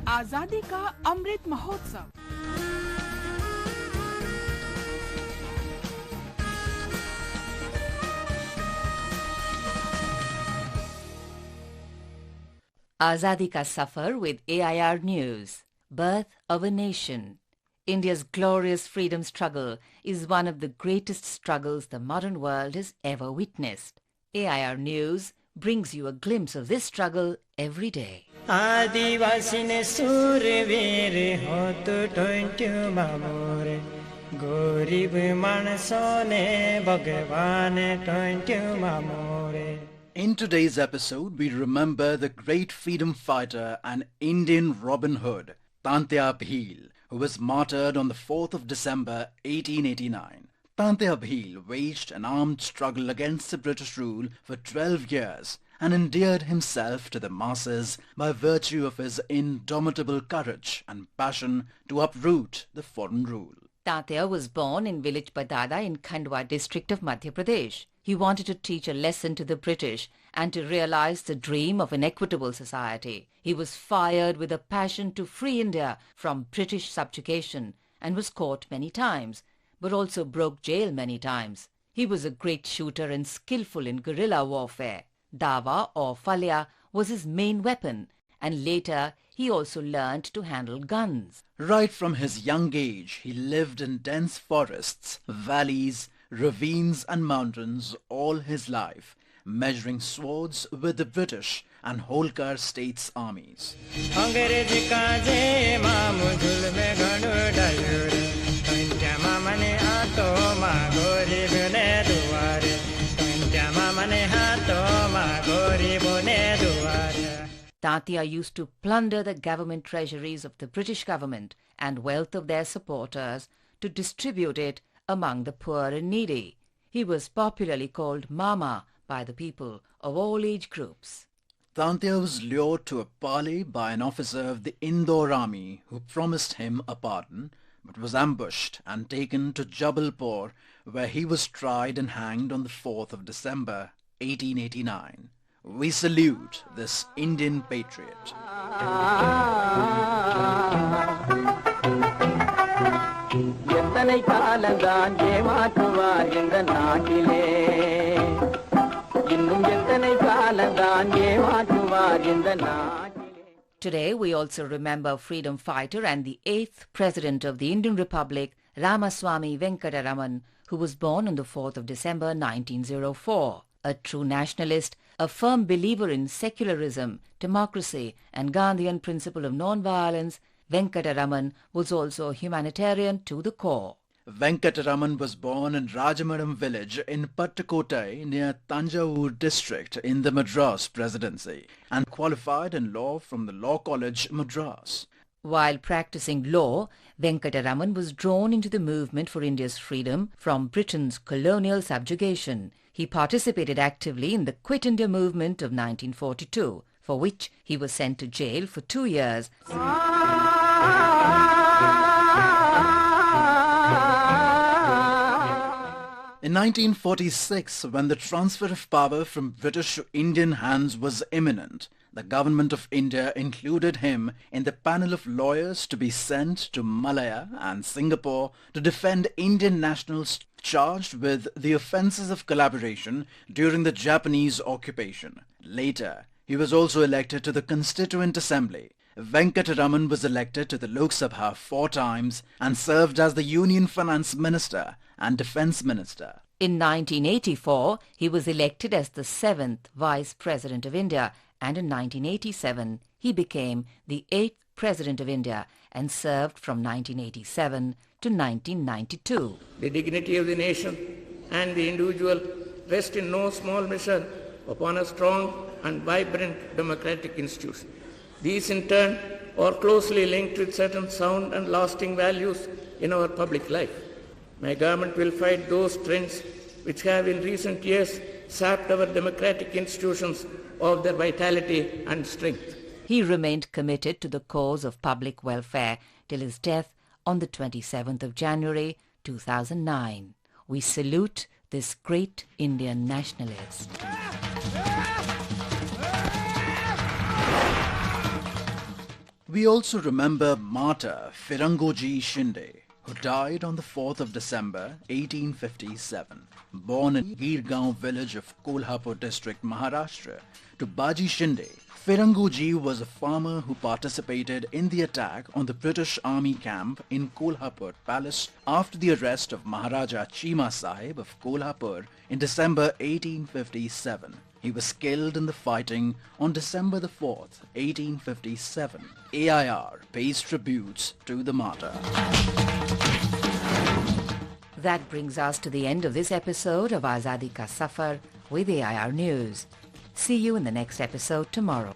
आजादी का Amrit Mahotsav. Azadi ka Safar with AIR News. Birth of a Nation. India's glorious freedom struggle is one of the greatest struggles the modern world has ever witnessed. AIR News brings you a glimpse of this struggle every day. आदिवासी ने सूरवीर हो तो टोंट्यू मामोरे गरीब मानसों ने भगवान टोंट्यू मामोरे. In today's episode, we remember the great freedom fighter and Indian Robin Hood, Tantya Bhil, who was martyred on the 4th of December 1889. Tantya Bhil waged an armed struggle against the British rule for 12 years and endeared himself to the masses by virtue of his indomitable courage and passion to uproot the foreign rule. Tantya was born in village Badada in Khandwa district of Madhya Pradesh. He wanted to teach a lesson to the British and to realize the dream of an equitable society. He was fired with a passion to free India from British subjugation and was caught many times, but also broke jail many times. He was a great shooter and skillful in guerrilla warfare. Dava or Falia was his main weapon, and later he also learned to handle guns. Right from his young age, he lived in dense forests, valleys, ravines and mountains all his life, measuring swords with the British and Holkar states' armies. Tantya used to plunder the government treasuries of the British government and wealth of their supporters to distribute it among the poor and needy. He was popularly called Mama by the people of all age groups. Tantya was lured to a parley by an officer of the Indore army who promised him a pardon, but was ambushed and taken to Jabalpur, where he was tried and hanged on the 4th of December 1889. We salute this Indian patriot. Today we also remember freedom fighter and the 8th President of the Indian Republic, Ramaswamy Venkataraman, who was born on the 4th of December 1904. A true nationalist, a firm believer in secularism, democracy and Gandhian principle of non-violence, Venkataraman was also a humanitarian to the core. Venkataraman was born in Rajamaram village in Pattakottai near Tanjavur district in the Madras Presidency and qualified in law from the Law College, Madras. While practicing law, Venkataraman was drawn into the movement for India's freedom from Britain's colonial subjugation. He participated actively in the Quit India movement of 1942, for which he was sent to jail for 2 years. In 1946, when the transfer of power from British to Indian hands was imminent, the government of India included him in the panel of lawyers to be sent to Malaya and Singapore to defend Indian nationals charged with the offences of collaboration during the Japanese occupation. Later, he was also elected to the Constituent Assembly. Venkataraman was elected to the Lok Sabha 4 times and served as the Union Finance Minister and Defence Minister. In 1984, he was elected as the 7th Vice President of India, and in 1987 he became the 8th President of India and served from 1987 to 1992. The dignity of the nation and the individual rest in no small measure upon a strong and vibrant democratic institution. These in turn are closely linked with certain sound and lasting values in our public life. My government will fight those trends which have in recent years sapped our democratic institutions of their vitality and strength. He remained committed to the cause of public welfare till his death on the 27th of January 2009. We salute this great Indian nationalist. We also remember martyr Firangoji Shinde, who died on the 4th of December 1857. Born in Girgaon village of Kolhapur district, Maharashtra, to Baji Shinde, Firangoji was a farmer who participated in the attack on the British Army camp in Kolhapur Palace after the arrest of Maharaja Chima Sahib of Kolhapur in December 1857. He was killed in the fighting on December the 4th, 1857. AIR pays tributes to the martyr. That brings us to the end of this episode of Azadi Ka Safar with AIR News. See you in the next episode tomorrow.